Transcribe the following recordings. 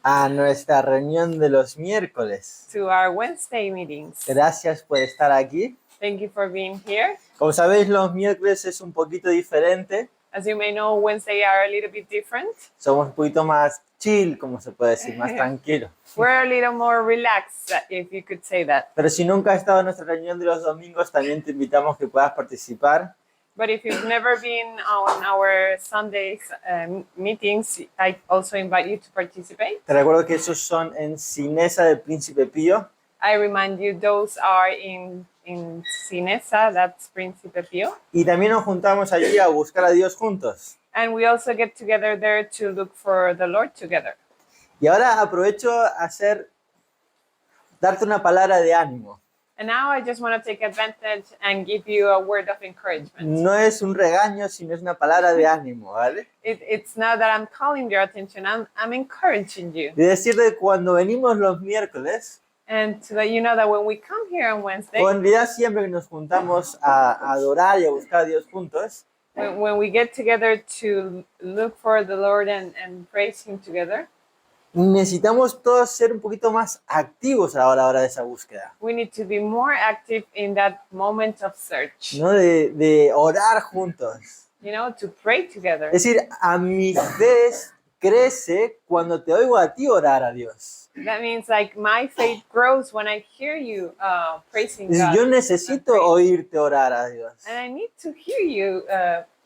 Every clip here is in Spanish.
a nuestra reunión de los miércoles. to our Wednesday meetings. Gracias por estar aquí. Thank you for being here. Como sabéis, los miércoles es un poquito diferente. As you may know, Wednesday are a little bit different. Somos un poquito más chill, como se puede decir, más tranquilo. We're a little more relaxed, if you could say that. Pero si nunca has estado en nuestra reunión de los domingos, también te invitamos que puedas participar. But if you've never been on our Sundays meetings, I also invite you to participate. Te recuerdo que esos son en Cinesa del Príncipe Pío. I remind you, those are in Cinesa, that's Príncipe Pío. Y también nos juntamos allí a buscar a Dios juntos. And we also get together there to look for the Lord together. Y ahora aprovecho a darte una palabra de ánimo. And now I just want to take advantage and give you a word of encouragement. No es un regaño, sino es una palabra de ánimo, ¿vale? It's not that I'm calling your attention, I'm encouraging you. De decirte que cuando venimos los miércoles, And to let you know that when we come here on Wednesday, o en realidad siempre que nos juntamos a adorar y a buscar a Dios juntos, when we get together to look for the Lord and praise Him together, necesitamos todos ser un poquito más activos a la hora de esa búsqueda, we need to be more active in that moment of search, ¿no? De orar juntos. you know, to pray together. Es decir, a mi fe crece cuando te oigo a ti orar a Dios. That means like my faith grows when I hear you praising Es decir, God. yo necesito oírte orar a Dios. And I need to hear you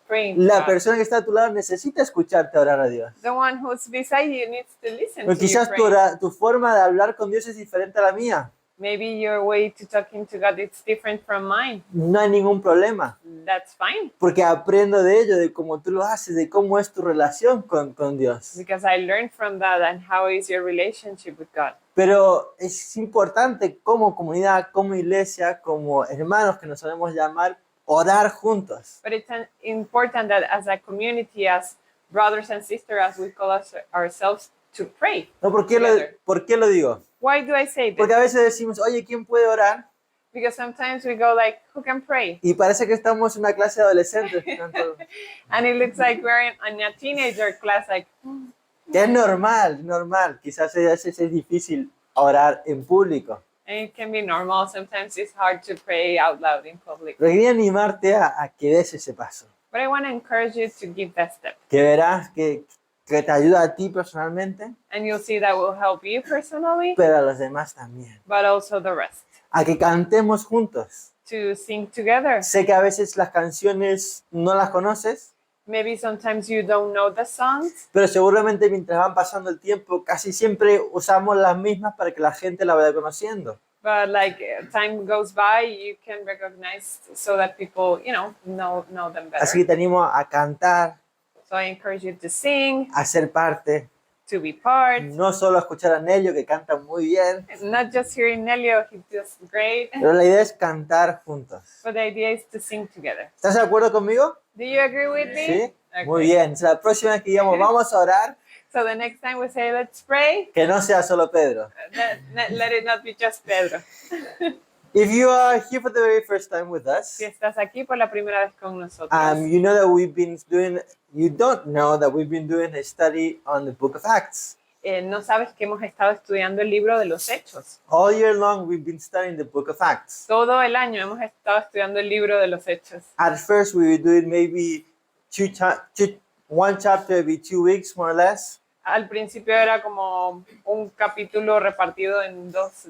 praying. La God. persona que está a tu lado necesita escucharte orar a Dios. The one who's beside you needs to listen Pero to you quizás pray. tu forma de hablar con Dios es diferente a la mía. Maybe your way to talking to God is different from mine. No hay ningún problema. That's fine, Porque aprendo de ello, de cómo tú lo haces, de cómo es tu relación con Dios. because I learned from that and how is your relationship with God. Pero es importante como comunidad, como iglesia, como hermanos que nos solemos llamar, orar juntos. But it's important that as a community, as brothers and sisters, as we call ourselves, to pray. ¿No? ¿Por qué lo digo? Why do I say this? Porque a veces decimos, oye, ¿quién puede orar? Because sometimes we go like, who can pray? Y parece que estamos en una clase de adolescentes. And it looks like we're in a teenager class, like, Que es normal. Quizás a veces es difícil orar en público. and it can be normal. Sometimes it's hard to pray out loud in public. Pero quería animarte a que des ese paso. But I want to encourage you to give that step. Que verás que te ayuda a ti personalmente, And you'll see that will help you personally, pero a los demás también. but also the rest. A que cantemos juntos. To sing together. Sé que a veces las canciones no las conoces, Maybe sometimes you don't know the songs, pero seguramente mientras van pasando el tiempo, casi siempre usamos las mismas para que la gente la vaya conociendo. but like time goes by, you can recognize so that people, know them better. Así que te animo a cantar, So I encourage you to sing, a ser parte, to be part. no solo a escuchar a Nelio, que canta muy bien, Not just hearing Nelio, he does great, pero la idea es cantar juntos. but the idea is to sing together. ¿Estás de acuerdo conmigo? Do you agree with me? Sí. Okay. Muy bien. O sea, la próxima vez que digamos vamos a orar, So the next time we say, let's pray, que no sea solo Pedro. let it not be just Pedro. If you are here for the very first time with us, Si estás aquí por la primera vez con nosotros, you know that you don't know that we've been doing a study on the book of Acts. no sabes que hemos estado estudiando el libro de los Hechos. All year long, we've been studying the book of Acts. Todo el año hemos estado estudiando el libro de los Hechos. At first, we were doing maybe one chapter every 2 weeks, more or less. Al principio era como un capítulo repartido en dos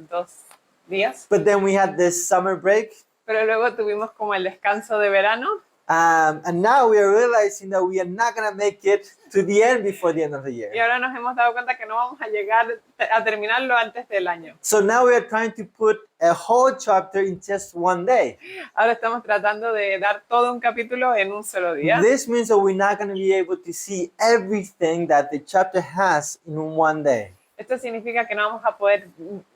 días, But then we had this summer break. pero luego tuvimos como el descanso de verano. And now we are realizing that we are not going to make it to the end before the end of the Y year. ahora nos hemos dado cuenta que no vamos a llegar a terminarlo antes del año. So now we are trying to put a whole chapter in just one day. Ahora estamos tratando de dar todo un capítulo en un solo día. This means that we're not going to be able to see everything that the chapter has in one day. Esto significa que no vamos a poder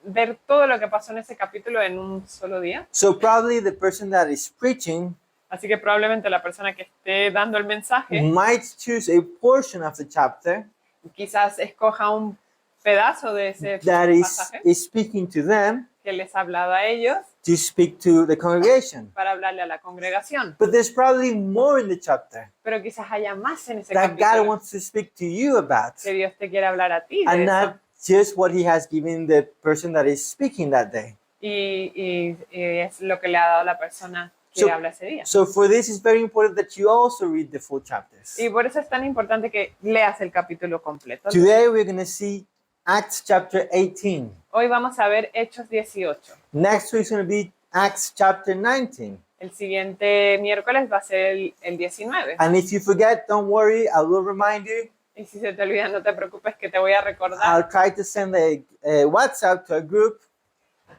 ver todo lo que pasó en ese capítulo en un solo día. So probably the person that is preaching Así que probablemente la persona que esté dando el mensaje might choose a portion of the chapter quizás escoja un pedazo de ese that pasaje is speaking to them, que les ha hablado a ellos to speak to the congregation. para hablarle a la congregación. But there's probably more in the chapter Pero quizás haya más en ese that God capítulo wants to speak to you about, que Dios te quiere hablar a ti de and eso. not just what He has given the person that is speaking that day. Y es lo que le ha dado la persona que So- habla ese día. So for this, it's very important that you also read the full chapters. Y por eso es tan importante que leas el capítulo completo. Today we're going to see Acts chapter 18. Hoy vamos a ver Hechos 18. Next week is going to be Acts chapter 19. El siguiente miércoles va a ser el 19. And if you forget, don't worry, I will remind you. Y si se te olvida, no te preocupes que te voy a recordar. I'll try to send a WhatsApp to a group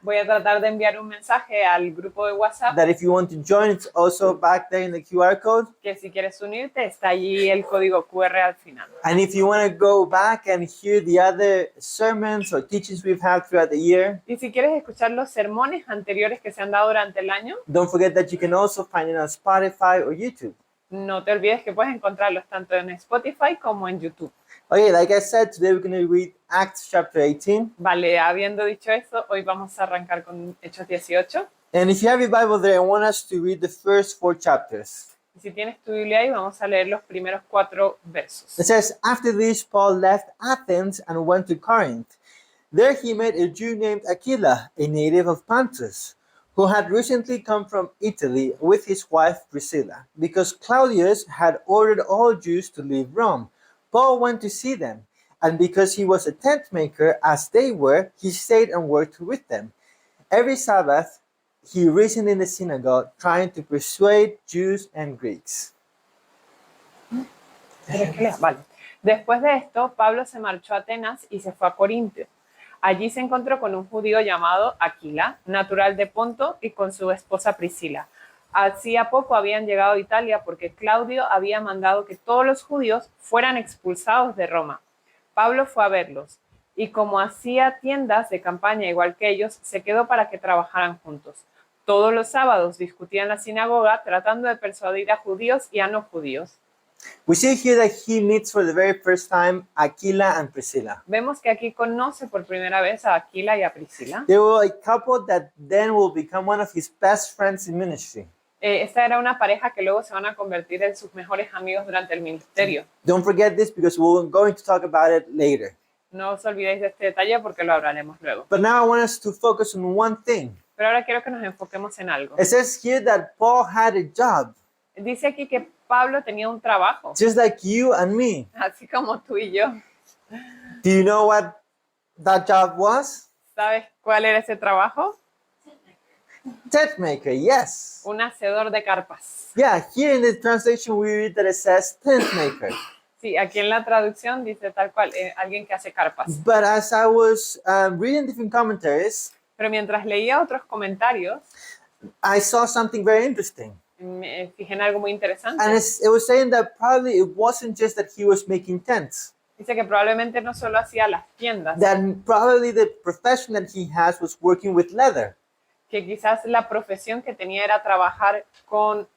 Voy a tratar de enviar un mensaje al grupo de WhatsApp that if you want to join, it's also back there in the QR code. que si quieres unirte, está allí el código QR al final. And if you want to go back and hear the other sermons or teachings we've had throughout the year, Y si quieres escuchar los sermones anteriores que se han dado durante el año, don't forget that you can also find it on Spotify or YouTube. no te olvides que puedes encontrarlos tanto en Spotify como en YouTube. Okay, like I said, today we're going to read Acts chapter 18. Vale, habiendo dicho eso, hoy vamos a arrancar con Hechos 18. And if you have your Bible there, I want us to read the first 4 chapters. Y si tienes tu Biblia ahí, vamos a leer los primeros 4 versos. It says, After this, Paul left Athens and went to Corinth. There he met a Jew named Aquila, a native of Pontus, who had recently come from Italy with his wife Priscilla. Because Claudius had ordered all Jews to leave Rome, Paul went to see them, and because he was a tent maker as they were, he stayed and worked with them. Every Sabbath, he reasoned in the synagogue, trying to persuade Jews and Greeks. ¿Quieres que lea? Vale. Después de esto, Pablo se marchó a Atenas y se fue a Corinto. Allí se encontró con un judío llamado Aquila, natural de Ponto, y con su esposa Priscila. Hacía poco habían llegado a Italia porque Claudio había mandado que todos los judíos fueran expulsados de Roma. Pablo fue a verlos y como hacía tiendas de campaña igual que ellos, se quedó para que trabajaran juntos. Todos los sábados discutía en la sinagoga tratando de persuadir a judíos y a no judíos. We see here that he meets for the very first time Aquila and Priscilla. Vemos que aquí conoce por primera vez a Aquila y a Priscila. They were a couple that then will become one of his best friends in ministry. Esta era una pareja que luego se van a convertir en sus mejores amigos durante el ministerio. Don't forget this because we're going to talk about it later. No os olvidéis de este detalle porque lo hablaremos luego. But now I want us to focus on one thing. Pero ahora quiero que nos enfoquemos en algo. It says here that Paul had a job, Dice aquí que Pablo tenía un trabajo, just like you and me. así como tú y yo. Do you know what that job was? ¿Sabes cuál era ese trabajo? Tent maker, yes. Un hacedor de carpas. Yeah, here in the translation we read that it says tent maker. Sí, aquí en la traducción dice tal cual, alguien que hace carpas. But as I was reading different commentaries, Pero mientras leía otros comentarios, I saw something very interesting. me fijé en algo muy interesante. And it was saying that probably it wasn't just that he was making tents, Dice que probablemente no solo hacía las tiendas, that probably the profession that he has was working with leather. que quizás la profesión que tenía era trabajar con,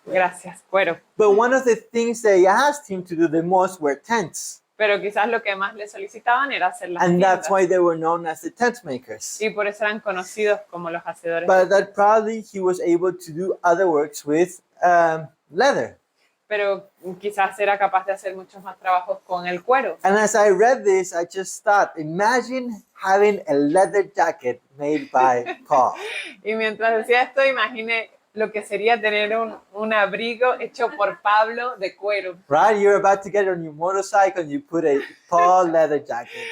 gracias, cuero. But one of the things they asked him to do the most were tents. Pero quizás lo que más le solicitaban era hacer las And tiendas. that's why they were known as the tent makers. Y por eso eran conocidos como los hacedores. But that probably he was able to do other works with leather. Pero quizás era capaz de hacer muchos más trabajos con el cuero. And as I read this, I just thought, imagine having a leather jacket made by Paul. Y mientras decía esto, imaginé lo que sería tener un abrigo hecho por Pablo de cuero. Right? You're about to get on your motorcycle and you put a Paul leather jacket.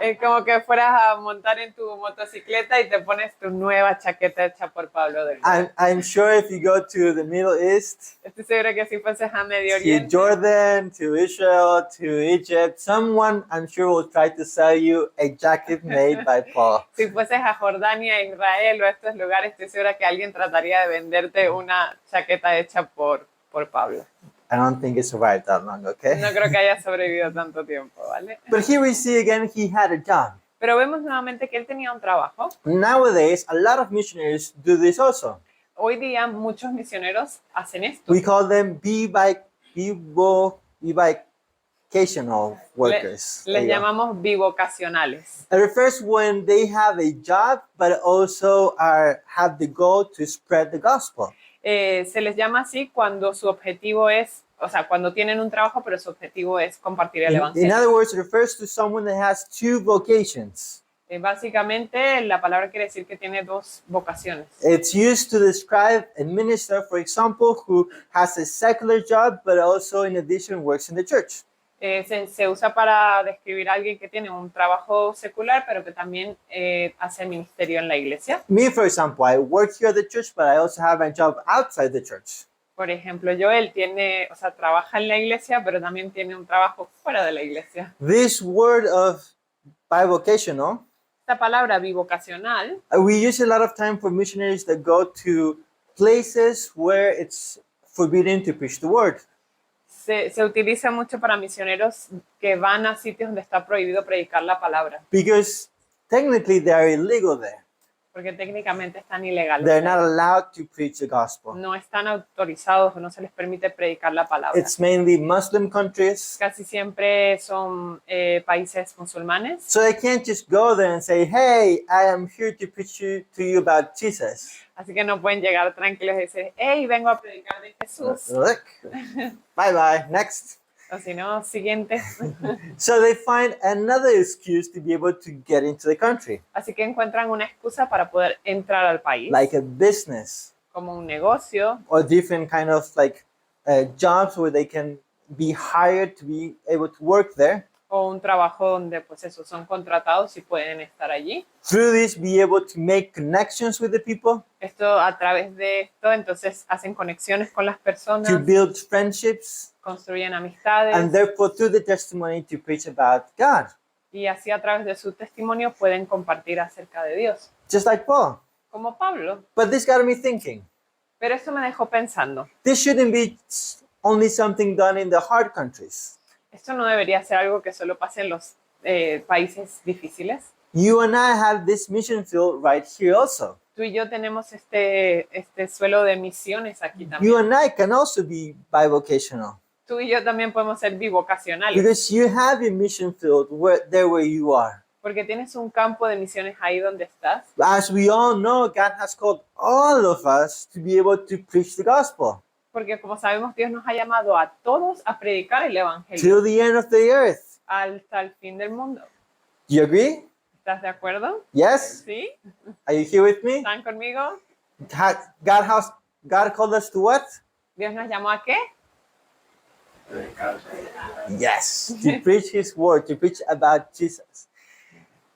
Es como que fueras a montar en tu motocicleta y te pones tu nueva chaqueta hecha por Pablo de cuero. I'm sure if you go to the Middle East, Estoy segura que si fueses a Medio to Oriente, Jordan, to Israel, to Egypt, someone I'm sure will try to sell you a jacket made by Paul. si fueses a Jordania, Israel o a estos lugares, estoy segura que alguien trataría de venderte una chaqueta hecha por Pablo. I don't think it survived that long, okay? No creo que haya sobrevivido tanto tiempo, ¿vale? But here we see again he had a job. Pero vemos nuevamente que él tenía un trabajo. Nowadays, a lot of missionaries do this also. Hoy día muchos misioneros hacen esto. We call them bivocational workers. There Les you go. llamamos bivocacionales. It refers when they have a job but also have the goal to spread the gospel. Se les llama así cuando su objetivo es, o sea, cuando tienen un trabajo, pero su objetivo es compartir el In evangelio. other words, it refers to someone that has two vocations. Básicamente, la palabra quiere decir que tiene dos vocaciones. It's used to describe a minister, for example, who has a secular job but also in addition works in the church. Se usa para describir a alguien que tiene un trabajo secular, pero que también hace ministerio en la iglesia. Me, for example, I work here at the church, but I also have a job outside the church. Por ejemplo, Joel tiene, o sea, trabaja en la iglesia, pero también tiene un trabajo fuera de la iglesia. This word of bivocational, Esta palabra bivocacional we use a lot of time for missionaries that go to places where it's forbidden to preach the word. se utiliza mucho para misioneros que van a sitios donde está prohibido predicar la palabra, Because technically they are illegal there. porque técnicamente están ilegales. They're not allowed to preach the gospel. No están autorizados o no se les permite predicar la palabra. It's mainly Muslim countries. Casi siempre son países musulmanes. So they can't just go there and say, hey, I am here to preach to you about Jesus. Así que no pueden llegar tranquilos y decir, hey, vengo a predicar de Jesús. Look, bye bye, next. O si no, siguiente. So they find another excuse to be able to get into the country, Así que encuentran una excusa para poder entrar al país, like a business como un negocio or different kind of like jobs where they can be hired to be able to work there. o un trabajo donde pues eso, son contratados y pueden estar allí. Through this, be able to make connections with the people, Esto, a través de esto, entonces hacen conexiones con las personas, to build friendships, construyen amistades and therefore through the testimony to preach about God. y así a través de su testimonio pueden compartir acerca de Dios, Just like Paul. como Pablo. But this got me thinking. Pero esto me dejó pensando, This shouldn't be only something done in the hard countries. esto no debería ser algo que solo pase en los países difíciles. You and I have this mission field right here also. Tú y yo tenemos este suelo de misiones aquí You también. and I can also be bivocational Tú y yo también podemos ser bivocacionales, because you have a mission field where you are. porque tienes un campo de misiones ahí donde estás. As we all know, God has called all of us to be able to preach the gospel Porque como sabemos, Dios nos ha llamado a todos a predicar el Evangelio till the end of the earth. hasta el fin del mundo. Do you agree? ¿Estás de acuerdo? Yes? ¿Sí? Are you here with me? ¿Están conmigo? God called us to what? ¿Dios nos llamó a qué? Yes. To preach His word, to preach about Jesus.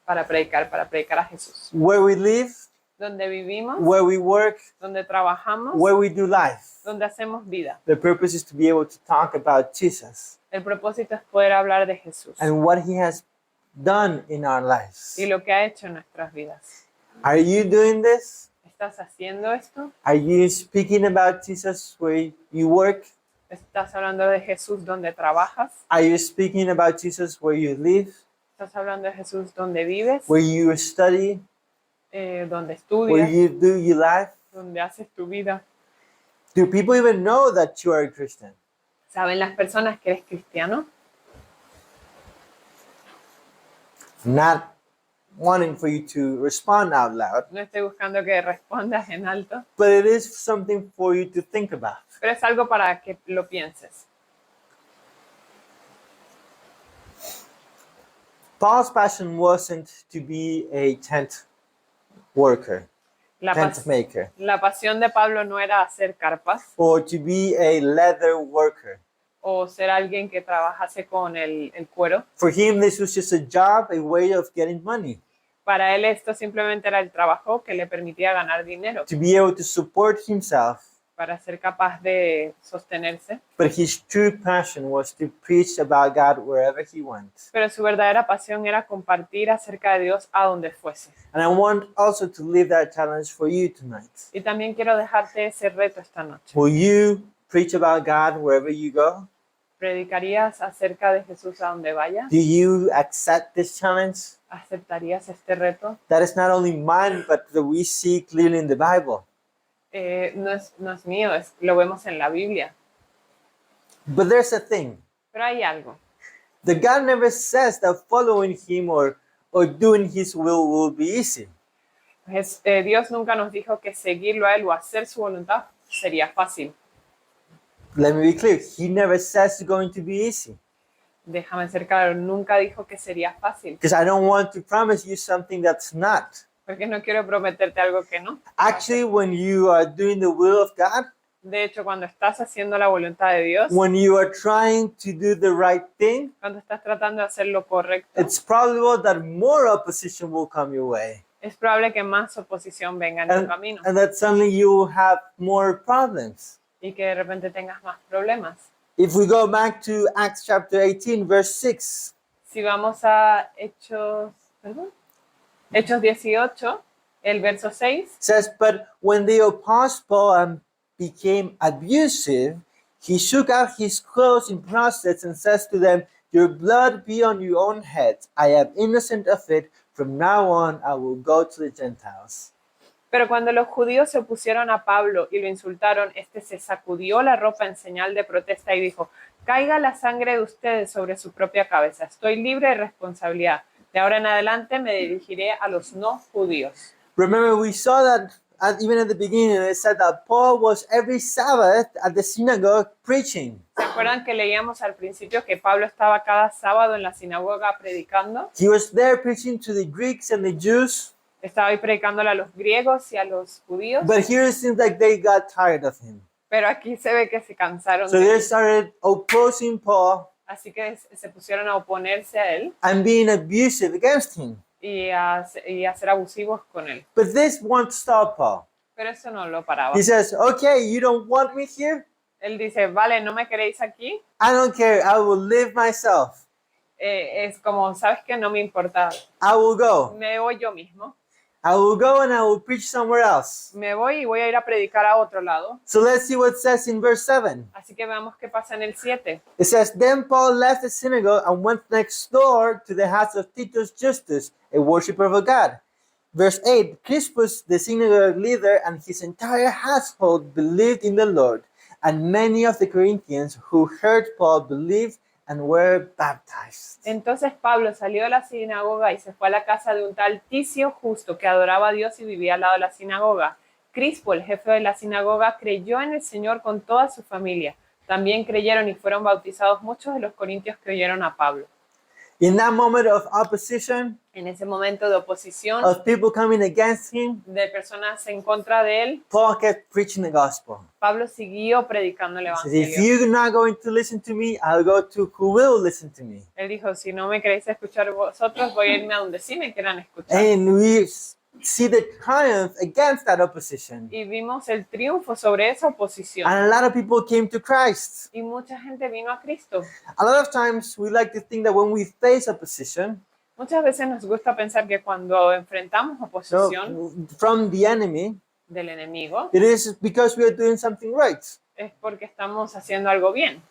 Para predicar a Jesús. Where we live, Donde vivimos, where we work, donde trabajamos, where we do life. donde hacemos vida. The purpose is to be able to talk about Jesus El propósito es poder hablar de Jesús and what He has done in our lives. y lo que ha hecho en nuestras vidas. Are you doing this? ¿Estás haciendo esto? Are you speaking about Jesus where you work? ¿Estás hablando de Jesús donde trabajas? Are you speaking about Jesus where you live, ¿Estás hablando de Jesús donde vives? where you study, ¿Donde where estudias? you do your life? ¿Donde haces tu vida? Do people even know that you are a Christian? ¿Saben las personas que eres cristiano? I'm not wanting for you to respond out loud, No estoy buscando que respondas en alto, but it is something for you to think about. pero es algo para que lo pienses. Paul's passion wasn't to be a tent worker, La, tent pas- maker, la pasión de Pablo no era hacer carpas or to be a leather worker. o ser alguien que trabajase con el cuero. For him, this was just a job, a way of getting money, Para él esto simplemente era el trabajo que le permitía ganar dinero to be able to support himself. para ser capaz de sostenerse. But his true passion was to preach about God wherever he went. Pero su verdadera pasión era compartir acerca de Dios a donde fuese. And I want also to leave that challenge for you tonight. Y también quiero dejarte ese reto esta noche. Will you preach about God wherever you go? ¿Predicarías acerca de Jesús a donde vayas? Do you accept this challenge? ¿Aceptarías este reto? That is not only mine, but that we see clearly in the Bible. No es mío, lo vemos en la Biblia. But there's a thing. Pero hay algo. The God never says that following Him or doing His will be easy. Dios nunca nos dijo que seguirlo a Él o hacer su voluntad sería fácil. Let me be clear. He never says it's going to be easy. Déjame ser claro, nunca dijo que sería fácil, Because I don't want to promise you something that's not. porque no quiero prometerte algo que no. Actually, when you are doing the will of God, De hecho, cuando estás haciendo la voluntad de Dios, when you are trying to do the right thing, cuando estás tratando de hacer lo correcto, it's probable that more opposition will come your way. es probable que más oposición venga en tu camino And that suddenly you will have more problems. y que de repente tengas más problemas. If we go back to Acts chapter 18, verse 6, Si vamos a Hechos 18, el verso 6, says, But when they opposed Paul and became abusive, he shook out his clothes in process and says to them, Your blood be on your own heads. I am innocent of it. From now on, I will go to the Gentiles. pero cuando los judíos se opusieron a Pablo y lo insultaron, este se sacudió la ropa en señal de protesta y dijo, caiga la sangre de ustedes sobre su propia cabeza. Estoy libre de responsabilidad. De ahora en adelante me dirigiré a los no judíos. Remember, we saw that even at the beginning, it said that Paul was every Sabbath at the synagogue preaching. ¿Se acuerdan que leíamos al principio que Pablo estaba cada sábado en la sinagoga predicando? He was there preaching to the Greeks and the Jews. Estaba ahí predicándole a los griegos y a los judíos. But here it seems like they got tired of him. Pero aquí se ve que se cansaron So de they él. started opposing Paul Así que se pusieron a oponerse a él and being abusive against him. y a ser abusivos con él. But this won't stop Paul. Pero eso no lo paraba. He says, Okay, you don't want me here? Él dice, vale, ¿no me queréis aquí? I don't care. I will live myself. Es como, ¿sabes qué? No me importa. I will go. Me voy yo mismo. I will go and I will preach somewhere else. Me voy y voy a ir a predicar a otro lado. So let's see what it says in verse 7. Así que veamos qué pasa en el 7. It says, Then Paul left the synagogue and went next door to the house of Titus Justus, a worshiper of God. Verse 8, Crispus, the synagogue leader, and his entire household believed in the Lord, and many of the Corinthians who heard Paul believed and were baptized. Entonces Pablo salió de la sinagoga y se fue a la casa de un tal Ticio Justo que adoraba a Dios y vivía al lado de la sinagoga. Crispo, el jefe de la sinagoga, creyó en el Señor con toda su familia. También creyeron y fueron bautizados muchos de los corintios que oyeron a Pablo. In that moment of opposition, En ese momento de oposición, of people coming against him, de personas en contra de él, Paul kept preaching the gospel. Pablo siguió predicando el He says, If evangelio. you're not going to listen to me, I'll go to who will listen to me. Él dijo, si no me queréis escuchar vosotros, voy a irme a donde sí me quieran escuchar. And we see the triumph against that opposition. Y vimos el triunfo sobre esa oposición. And a lot of people came to Christ. Y mucha gente vino a Cristo. A lot of times we like to think that when we face opposition Muchas veces nos gusta pensar que cuando enfrentamos oposición from the enemy, del enemigo, it is because we are doing something right. es porque estamos haciendo algo bien.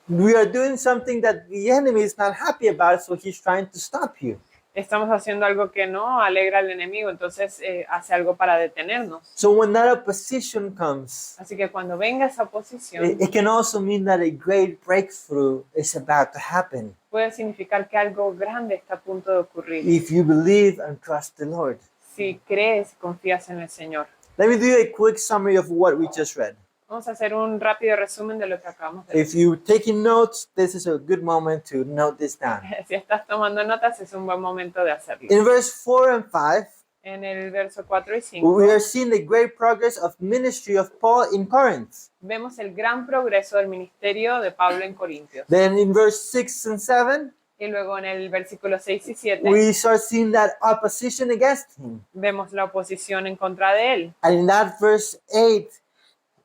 We are doing something that the enemy is not happy about, so he's trying to stop you. Estamos haciendo algo que no alegra al enemigo, entonces hace algo para detenernos. So when that opposition comes, Así que cuando venga esa oposición, it can also mean that a great breakthrough is about to happen puede significar que algo grande está a punto de ocurrir. if you believe and trust the Lord. Si crees y confías en el Señor. Let me do a quick summary of what we just read. Vamos a hacer un rápido resumen de lo que acabamos de If you're taking notes, this is a good moment to note this down. ver. Si estás tomando notas, es un buen momento de hacerlo. In verse 4 and 5, En el verso 4 y 5, we are seeing the great progress of ministry of Paul in Corinth. vemos el gran progreso del ministerio de Pablo en Corintios. Then in verse 6 and 7, Y luego en el versículo 6 y 7, we start seeing that opposition against him. vemos la oposición en contra de él. And in that verse 8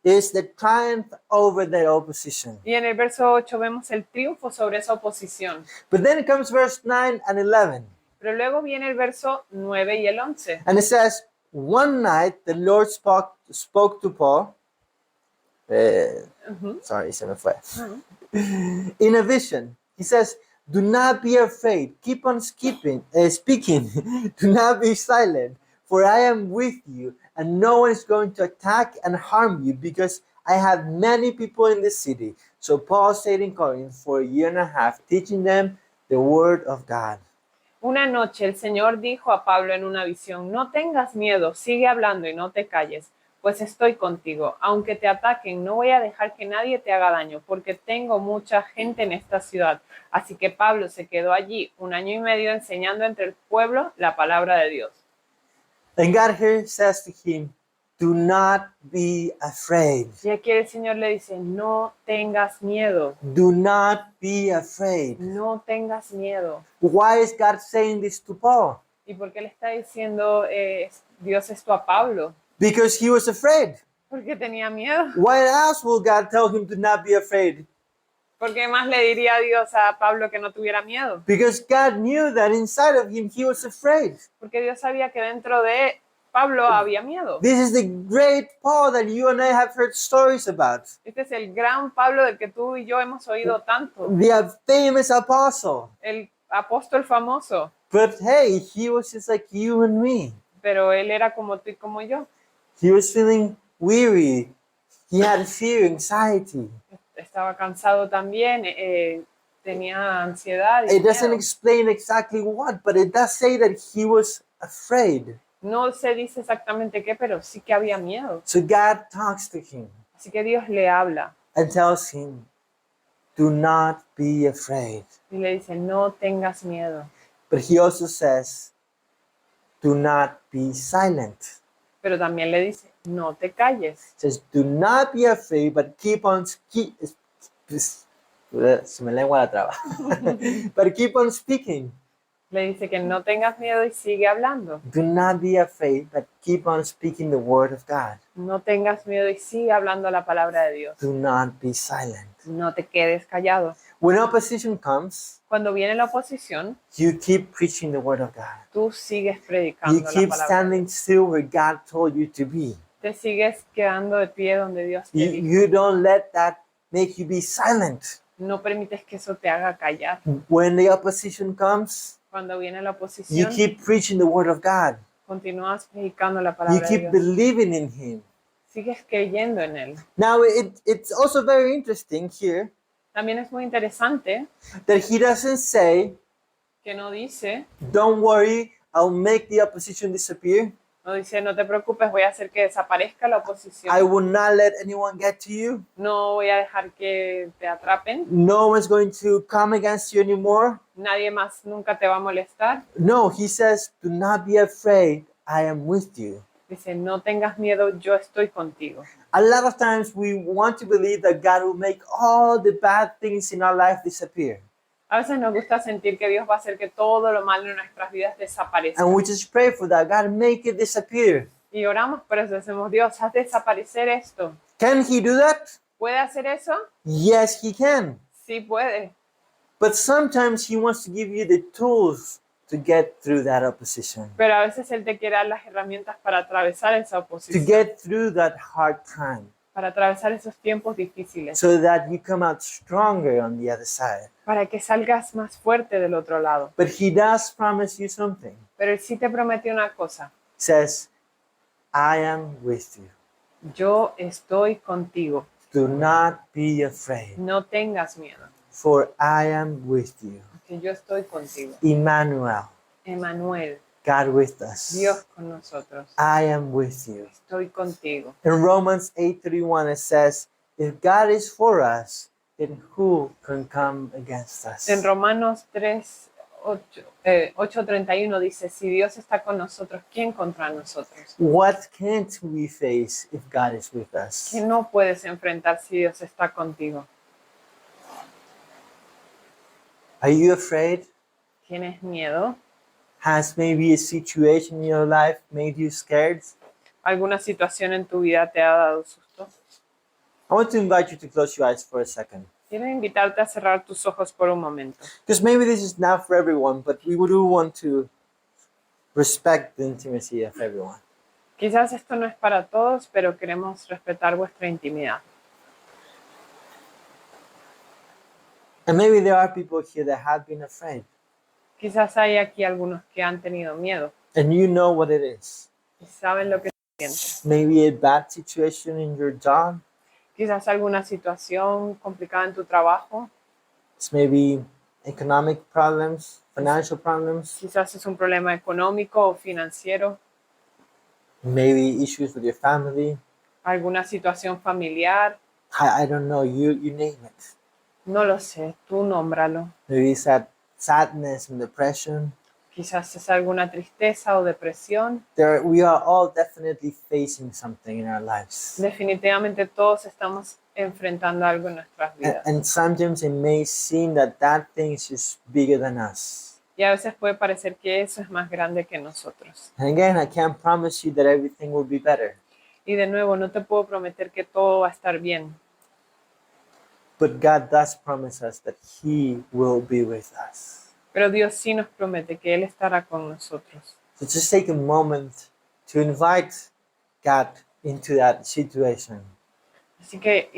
is the triumph over that opposition. Y en el verso 8 vemos el triunfo sobre esa oposición. But then comes verse 9 and 11. Pero luego viene el verso 9 y el 11. And it says, One night the Lord spoke to Paul. Sorry, se me fue. In a vision, he says, Do not be afraid. Keep on speaking. Do not be silent, for I am with you, and no one is going to attack and harm you, because I have many people in the city. So Paul stayed in Corinth for a year and a half, teaching them the word of God. Una noche el Señor dijo a Pablo en una visión, no tengas miedo, sigue hablando y no te calles, pues estoy contigo. Aunque te ataquen, no voy a dejar que nadie te haga daño, porque tengo mucha gente en esta ciudad. Así que Pablo se quedó allí 1 año y medio enseñando entre el pueblo la palabra de Dios. And God here says to him, do not be afraid. Y aquí el Señor le dice, no tengas miedo, Do not be afraid. no tengas miedo. Why is God saying this to Paul? ¿Y por qué le está diciendo Dios esto a Pablo? Because he was afraid. Porque tenía miedo. Why else will God tell him to not be afraid? ¿Por qué más le diría Dios a Pablo que no tuviera miedo? Because God knew that inside of him he was afraid. Porque Dios sabía que dentro de Pablo había miedo. This is the great Paul that you and I have heard stories about. Este es el gran Pablo del que tú y yo hemos oído tanto. The famous apostle. El apóstol famoso. But hey, he was just like you and me. Pero él era como tú y como yo. He was feeling weary. He had fear, anxiety. Estaba cansado también. Tenía ansiedad y It doesn't miedo. explain exactly what, but it does say that he was afraid. No se dice exactamente qué, pero sí que había miedo. So God talks to him Así que Dios le habla and tells him, do not be afraid. y le dice, no tengas miedo. But he also says, do not be silent. Pero también le dice, no te calles. Says, do not be afraid, but keep on se me lengua la traba. But keep on speaking. Le dice que no tengas miedo y sigue hablando. Do not be afraid, but keep on speaking the word of God. No tengas miedo y sigue hablando la palabra de Dios. Do not be silent. No te quedes callado. When opposition comes, Cuando viene la oposición, you keep preaching the word of God. tú sigues You predicando la keep palabra. standing still where God told you to be. Te sigues quedando de pie donde Dios te dijo. You don't let that make you be silent. No permites que eso te haga callar. When the opposition comes, Cuando viene la you oposición, keep preaching the word of God. continúas predicando la You palabra de keep Dios. believing in Him. Sigues creyendo en Él. Now, it's also very interesting here También es muy interesante that He doesn't say, que no dice, don't worry, I'll make the opposition disappear. no te preocupes, voy a hacer que desaparezca la I oposición. will not let anyone get to you. No voy a dejar que te atrapen. No one's going to come against you anymore. Nadie más nunca te va a molestar. No, He says, do not be afraid, I am with you. Dice, no tengas miedo, yo estoy contigo. A lot of times we want to believe that God will make all the bad things in our life disappear. A veces nos gusta sentir que Dios va a hacer que todo lo malo en nuestras vidas desaparezca. And we just pray for that. God, make it disappear. Y oramos por eso, decimos, Dios, haz desaparecer esto. Can He do that? ¿Puede hacer eso? Yes, He can. Sí puede. But sometimes He wants to give you the tools to get through that opposition, Pero a veces Él te quiere dar las herramientas para atravesar esa to oposición, get through that hard time, para atravesar esos tiempos difíciles, so that you come out stronger on the other side. para que salgas más fuerte del otro lado. But He does promise you something. Pero Él sí te prometió una cosa. He says, I am with you. Yo estoy contigo. Do not be afraid, No tengas miedo, for I am with you. que yo estoy contigo. Emmanuel, Emmanuel, God with us. Dios con nosotros. I am with you. Estoy contigo. In Romans 8:31 it says, if God is for us, then who can come against us? En Romanos 8:31 dice, si Dios está con nosotros, ¿quién contra nosotros? What can't we face if God is with us? ¿Qué no puedes enfrentar si Dios está contigo? Are you afraid? ¿Tienes miedo? Has maybe a situation in your life made you scared? ¿Alguna situación en tu vida te ha dado susto? I want to invite you to close your eyes for a second. Quiero invitarte a cerrar tus ojos por un momento. Because maybe this is not for everyone, but we do want to respect the intimacy of everyone. Quizás esto no es para todos, pero queremos respetar vuestra intimidad. And maybe there are people here that have been afraid, Quizás hay aquí algunos que han tenido miedo and you know what it is. y saben lo que sienten. Maybe a bad situation in your job, Quizás alguna situación complicada en tu trabajo. It's maybe economic problems, financial problems, Quizás es un problema económico o financiero. maybe issues with your family. Alguna situación familiar. I don't know, you name it. No lo sé, tú nómbralo. Maybe it's that sadness and depression. Quizás es alguna tristeza o depresión. We are all definitely facing something in our lives. Definitivamente todos estamos enfrentando algo en nuestras vidas. And sometimes it may seem that that thing is just bigger than us. Y a veces puede parecer que eso es más grande que nosotros. And again, I can't promise you that everything will be better. Y de nuevo, no te puedo prometer que todo va a estar bien. But God does promise us that He will be with us. Pero Dios sí nos promete que Él estará con nosotros. So just take a moment to invite God into that situation. Así que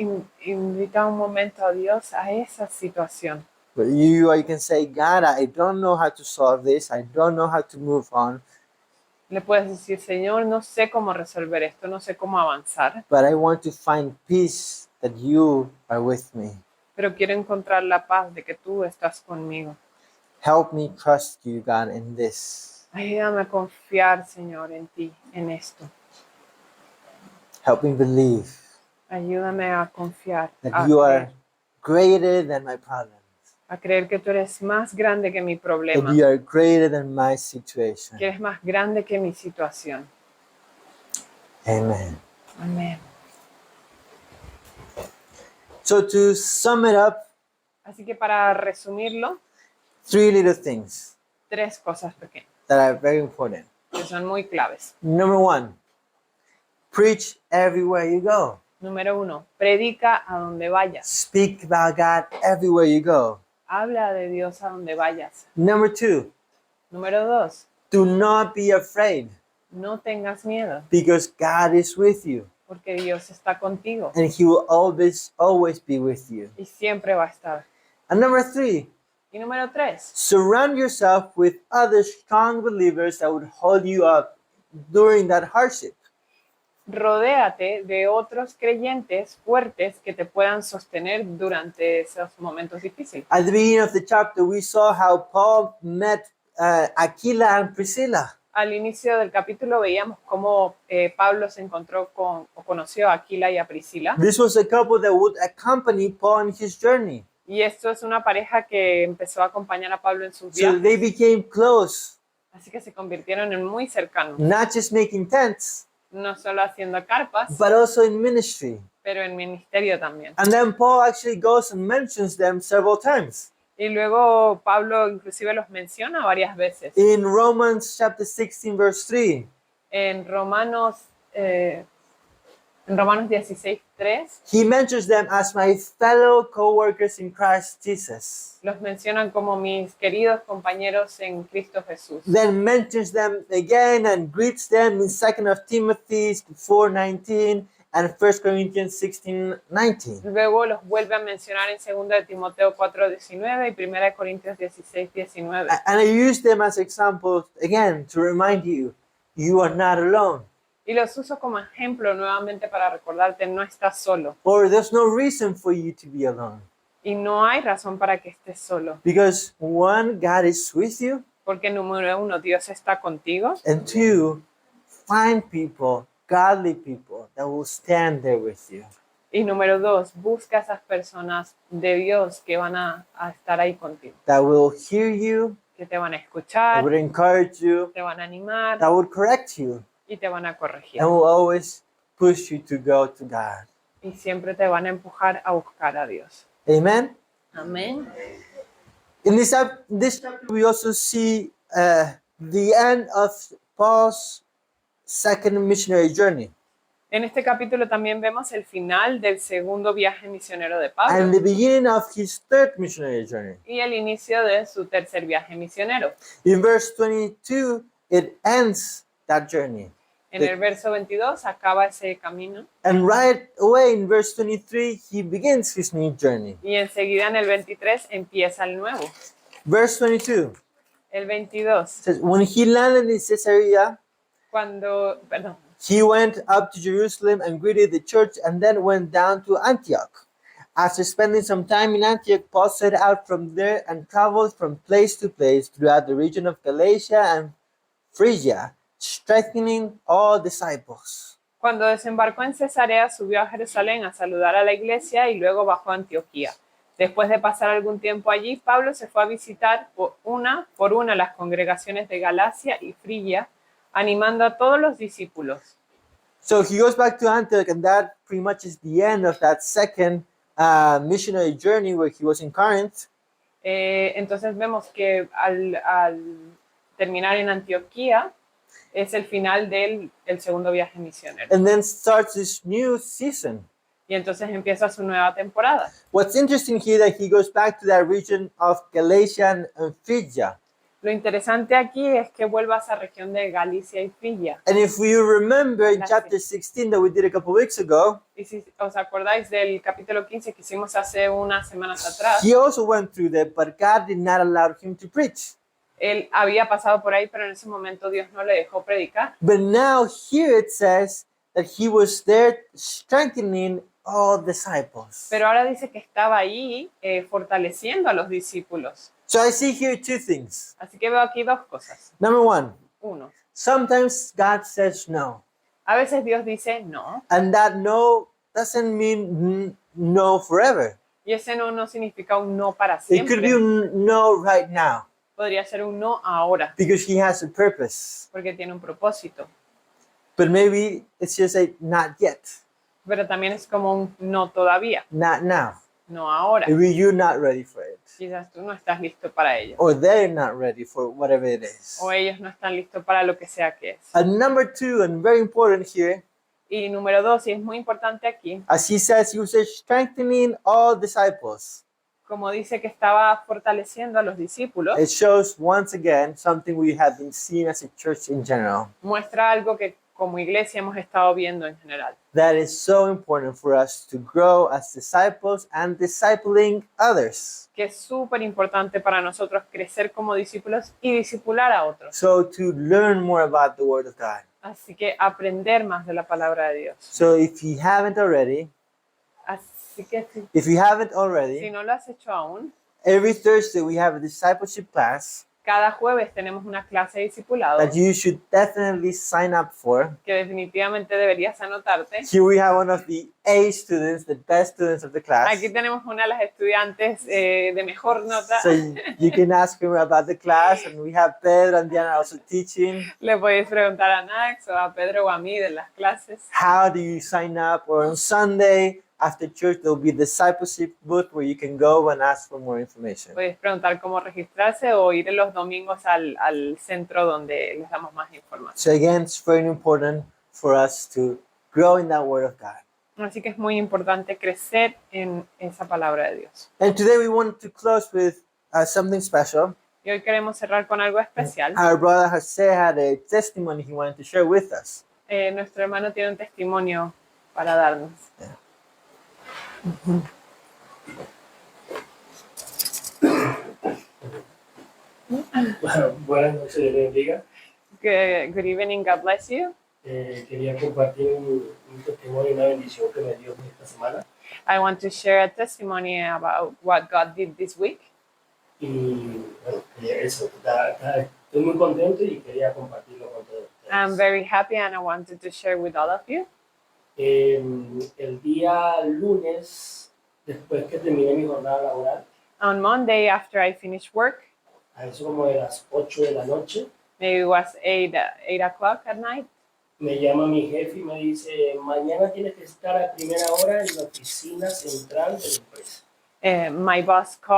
invita un momento a Dios a esa situación. But you can say, God, I don't know how to solve this. I don't know how to move on. Le puedes decir, Señor, no sé cómo resolver esto, no sé cómo avanzar, But I want to find peace that you are with me. pero quiero encontrar la paz de que tú estás conmigo. Help me trust you, God, in this. Ayúdame a confiar, Señor, en ti, en esto. Help me believe Ayúdame a confiar, that you are greater than my problems. a creer que tú eres más grande que mi That problema, you are greater than my situation. que eres más grande que mi situación. Amen. Amén. So to sum it up, Así que para resumirlo, 3 little things 3 cosas pequeñas that are very important. que son muy claves. Number 1, preach everywhere you go. Número 1, predica a donde vayas. Speak about God everywhere you go. Habla de Dios a donde vayas. Number 2, Número 2, do not be afraid no tengas miedo, because God is with you porque Dios está contigo and He will always be with you. y siempre va a estar. And number 3, Y número 3, surround yourself with other strong believers that would hold you up during that hardship. rodéate de otros creyentes fuertes que te puedan sostener durante esos momentos difíciles. At the beginning of the chapter, we saw how Paul met Aquila and Priscilla. Al inicio del capítulo veíamos cómo Pablo se encontró con o conoció a Aquila y a Priscila. This was a couple that would accompany Paul in his journey. Y esto es una pareja que empezó a acompañar a Pablo en sus So viajes. they became close, Así que se convirtieron en muy cercanos. not just making tents, No solo haciendo carpas, but also in ministry. pero en ministerio también. And then Paul actually goes and mentions them several times. Y luego Pablo inclusive los menciona varias veces. In Romans chapter 16, verse 3, En Romanos 16:3 he mentions them as my fellow co-workers in Christ Jesus. los mencionan como mis queridos compañeros en Cristo Jesús. Then mentions them again and greets them in 2 of Timothy 4:19 and 1 Corinthians 16:19. Luego los vuelve a mencionar en 2 de Timoteo 4:19 y 1 de Corintios 16:19. And I use them as examples again to remind you, you are not alone. Y los uso como ejemplo nuevamente para recordarte, no estás solo. Or there's no reason for you to be alone. Y no hay razón para que estés solo. Because 1, God is with you, Porque número 1, Dios está contigo. and 2, find people, godly people that will stand there with you. Y número 2, busca a esas personas de Dios que van a estar ahí contigo. That will hear you, Que te van a that escuchar, would encourage you, te van a animar that would correct you, y te van a corregir. and will always push you to go to God. Y siempre te van a empujar a buscar a Dios. Amen? Amén. In this chapter, we also see the end of Paul's second missionary journey En este capítulo también vemos el final del segundo viaje misionero de Pablo and the beginning of his third missionary journey. y el inicio de su tercer viaje misionero. In verse 22, it ends that journey. En el verso 22 acaba ese camino And right away in verse 23, he begins his new journey. y enseguida en el 23 empieza el nuevo. Verse 22 El 22, says, when he landed in Caesarea, cuando, perdón, He went up to Jerusalem and greeted the church and then went down to Antioch. After spending some time in Antioch, Paul set out from there and traveled from place to place throughout the region of Galatia and Phrygia, strengthening all disciples. Cuando desembarcó en Cesarea, subió a Jerusalén a saludar a la iglesia y luego bajó a Antioquía. Después de pasar algún tiempo allí, Pablo se fue a visitar por una las congregaciones de Galacia y Frigia, animando a todos los discípulos. So he goes back to Antioch, and that pretty much is the end of that second missionary journey where he was in Corinth. Entonces vemos que al terminar en Antioquía es el final del segundo viaje misionero. And then starts this new season. Y entonces empieza su nueva temporada. What's interesting here that he goes back to that region of Galatia and Phrygia. Lo interesante aquí es que vuelva a esa región de Galicia y Frigia. And if you remember in Gracias. chapter 16 that we did a couple weeks ago, Y si os acordáis del capítulo 15 que hicimos hace unas semanas atrás, he also went through there, but God did not allow him to preach. él había pasado por ahí, pero en ese momento Dios no le dejó predicar. But now here it says that he was there strengthening all disciples. Pero ahora dice que estaba ahí fortaleciendo a los discípulos. So I see here two things. Así que veo aquí dos cosas. Number one, Uno, sometimes God says no. a veces Dios dice no, And that no doesn't mean no forever. y ese no significa un no para It could siempre. be un no right now Podría ser un no ahora, because he has a purpose. porque tiene un propósito. But maybe it's just a not yet, Pero también es como un no todavía, not now. no ahora. Maybe you're not ready for it. Quizás tú no estás listo para ello. Or they're not ready for whatever it is. O ellos no están listos para lo que sea que es. And number two, and very important here, Y número dos, y es muy importante aquí, as he says, he was strengthening all disciples. como dice que estaba fortaleciendo a los discípulos, It shows once again something we have been seeing as a church in general. muestra algo que como iglesia hemos estado viendo en general. That is so important for us to grow as disciples and discipling others. Que es súper importante para nosotros crecer como discípulos y discipular a otros. So to learn more about the Word of God. Así que aprender más de la palabra de Dios. So if you haven't already, Así que si already, no lo has hecho aún, every Thursday we have a discipleship class cada jueves tenemos una clase de discipulado that you should definitely sign up for. que definitivamente deberías anotarte. Here we have one of the A students, the best students of the class. Aquí tenemos una de las estudiantes de mejor nota. So you can ask her about the class, and we have Pedro and Diana also teaching. Le podéis preguntar a Nax o a Pedro o a mí de las clases. How do you sign up? Or on Sunday after church, there will be a discipleship booth where you can go and ask for more information. Podéis preguntar cómo registrarse o ir los domingos al centro donde les damos más información. So again, it's very important for us to grow in that Word of God. Así que es muy importante crecer en esa palabra de Dios. And today we want to close with something special. Y hoy queremos cerrar con algo especial. Our brother Jose had a testimony he wanted to share with us. Nuestro hermano tiene un testimonio para darnos. Buenas noches, Dios les bendiga. Good evening, God bless you. Quería compartir un testimonio y una bendición que me dio esta semana. I want to share a testimony about what God did this week. Y bueno, eso, estoy muy contento y quería compartirlo con todos ustedes. I'm very happy and I wanted to share with all of you. El día lunes, después que terminé mi jornada laboral, On Monday, after I finished work, a eso como de las 8 de la noche, maybe it was 8 o'clock at night, me llama mi jefe y me dice, mañana tienes que estar a primera hora en la oficina central de la empresa. my boss called